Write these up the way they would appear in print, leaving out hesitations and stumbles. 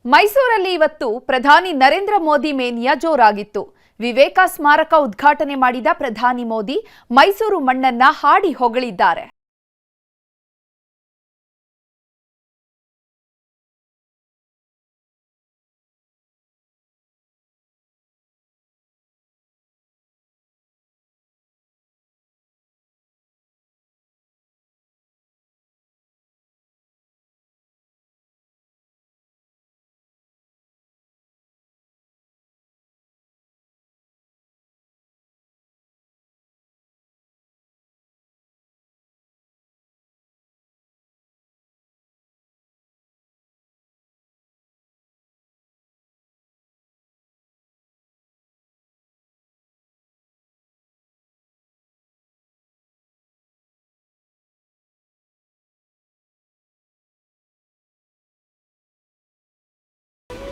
ಮೈಸೂರಲ್ಲಿ ಇವತ್ತು ಪ್ರಧಾನಿ ನರೇಂದ್ರ ಮೋದಿ ಮೇನಿಯಾ ಜೋರಾಗಿತ್ತು. ವಿವೇಕ ಸ್ಮಾರಕ ಉದ್ಘಾಟನೆ ಮಾಡಿದ ಪ್ರಧಾನಿ ಮೋದಿ ಮೈಸೂರು ಮಣ್ಣನ್ನ ಹಾಡಿ ಹೊಗಳಿದ್ದಾರೆ.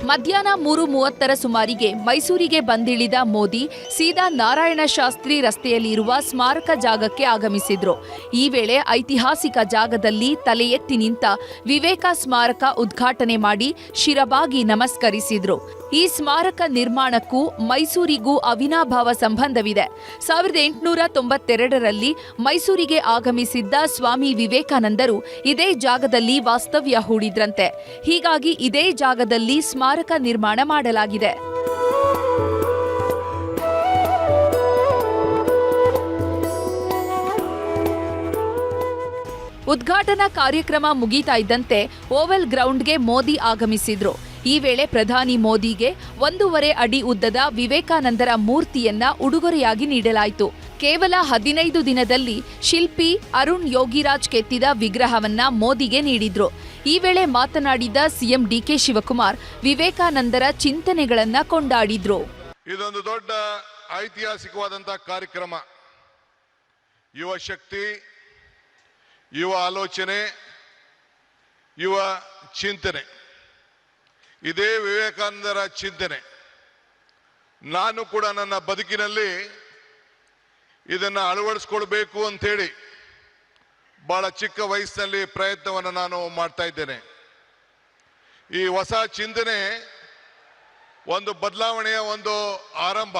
ಮಧ್ಯಾಹ್ನ 3:30 ಸುಮಾರಿಗೆ ಮೈಸೂರಿಗೆ ಬಂದಿಳಿದ ಮೋದಿ ಸೀದಾ ನಾರಾಯಣ ಶಾಸ್ತ್ರಿ ರಸ್ತೆಯಲ್ಲಿರುವ ಸ್ಮಾರಕ ಜಾಗಕ್ಕೆ ಆಗಮಿಸಿದ್ರು. ಈ ವೇಳೆ ಐತಿಹಾಸಿಕ ಜಾಗದಲ್ಲಿ ತಲೆ ಎತ್ತಿ ನಿಂತ ವಿವೇಕ ಸ್ಮಾರಕ ಉದ್ಘಾಟನೆ ಮಾಡಿ ಶಿರಬಾಗಿ ನಮಸ್ಕರಿಸಿದ್ರು. ಈ ಸ್ಮಾರಕ ನಿರ್ಮಾಣಕ್ಕೂ ಮೈಸೂರಿಗೂ ಅವಿನಾಭಾವ ಸಂಬಂಧವಿದೆ. 1892ರಲ್ಲಿ ಮೈಸೂರಿಗೆ ಆಗಮಿಸಿದ್ದ ಸ್ವಾಮಿ ವಿವೇಕಾನಂದರು ಇದೇ ಜಾಗದಲ್ಲಿ ವಾಸ್ತವ್ಯ ಹೂಡಿದ್ರಂತೆ. ಹೀಗಾಗಿ ಇದೇ ಜಾಗದಲ್ಲಿ ಸ್ಮಾರಕ ನಿರ್ಮಾಣ ಮಾಡಲಾಗಿದೆ. ಉದ್ಘಾಟನಾ ಕಾರ್ಯಕ್ರಮ ಮುಗಿತಾ ಇದ್ದಂತೆ ಓವಲ್ ಗ್ರೌಂಡ್ಗೆ ಮೋದಿ ಆಗಮಿಸಿದ್ರು. ಈ ವೇಳೆ ಪ್ರಧಾನಿ ಮೋದಿಗೆ 1.5 ಅಡಿ ಉದ್ದದ ವಿವೇಕಾನಂದರ ಮೂರ್ತಿಯನ್ನ ಉಡುಗೊರೆಯಾಗಿ ನೀಡಲಾಯಿತು. ಕೇವಲ 15 ದಿನದಲ್ಲಿ ಶಿಲ್ಪಿ ಅರುಣ್ ಯೋಗಿರಾಜ್ ಕೆತ್ತಿದ ವಿಗ್ರಹವನ್ನ ಮೋದಿಗೆ ನೀಡಿದ್ರು. ಈ ವೇಳೆ ಮಾತನಾಡಿದ ಸಿಎಂ ಡಿಕೆ ಶಿವಕುಮಾರ್ ವಿವೇಕಾನಂದರ ಚಿಂತನೆಗಳನ್ನ ಕೊಂಡಾಡಿದ್ರು. ಇದೊಂದು ದೊಡ್ಡ ಐತಿಹಾಸಿಕವಾದಂತಹ ಕಾರ್ಯಕ್ರಮ. ಯುವ ಶಕ್ತಿ, ಯುವ ಆಲೋಚನೆ, ಯುವ ಚಿಂತನೆ, ಇದೇ ವಿವೇಕಾನಂದರ ಚಿಂತನೆ. ನಾನು ಕೂಡ ನನ್ನ ಬದುಕಿನಲ್ಲಿ ಇದನ್ನು ಅಳವಡಿಸ್ಕೊಳ್ಬೇಕು ಅಂತೇಳಿ ಬಹಳ ಚಿಕ್ಕ ವಯಸ್ಸಿನಲ್ಲಿ ಪ್ರಯತ್ನವನ್ನು ನಾನು ಮಾಡ್ತಾ ಇದ್ದೇನೆ. ಈ ಹೊಸ ಚಿಂತನೆ ಒಂದು ಬದಲಾವಣೆಯ ಒಂದು ಆರಂಭ.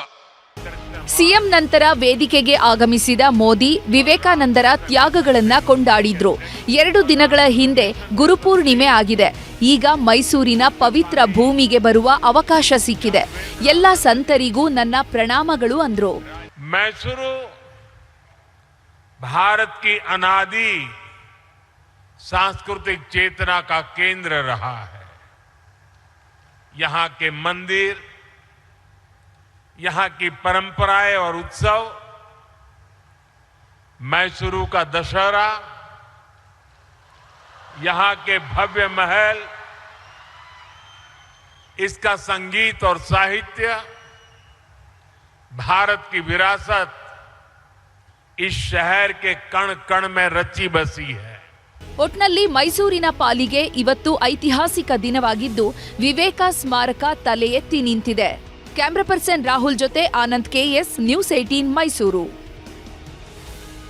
ಸಿಎಂ ನಂತರ ವೇದಿಕೆಗೆ ಆಗಮಿಸಿದ ಮೋದಿ ವಿವೇಕಾನಂದರ ತ್ಯಾಗಗಳನ್ನ ಕೊಂಡಾಡಿದ್ರು. 2 ದಿನಗಳ ಹಿಂದೆ ಗುರುಪೂರ್ಣಿಮೆ ಆಗಿದೆ. ಈಗ ಮೈಸೂರಿನ ಪವಿತ್ರ ಭೂಮಿಗೆ ಬರುವ ಅವಕಾಶ ಸಿಕ್ಕಿದೆ. ಎಲ್ಲ ಸಂತರಿಗೂ ನನ್ನ ಪ್ರಣಾಮಗಳು ಅಂದ್ರು. मैसूरू भारत की अनादि सांस्कृतिक चेतना का केंद्र रहा है. यहाँ के मंदिर, यहाँ की परंपराएं और उत्सव, मैसूरू का दशहरा, यहाँ के भव्य महल, इसका संगीत और साहित्य, भारत की विरासत इस शहर के कण कण में रची बसी है. ಒಟ್ನಲ್ಲಿ ಮೈಸೂರಿನ ಪಾಲಿಗೆ ಇವತ್ತು ಐತಿಹಾಸಿಕ ದಿನವಾಗಿದ್ದು ವಿವೇಕ ಸ್ಮಾರಕ ತಲೆ ಎತ್ತಿ ನಿಂತಿದೆ. ಕ್ಯಾಮರಾ ಪರ್ಸನ್ ರಾಹುಲ್ ಜೊತೆ ಆನಂದ್ KS, ನ್ಯೂಸ್ 18 ಮೈಸೂರು.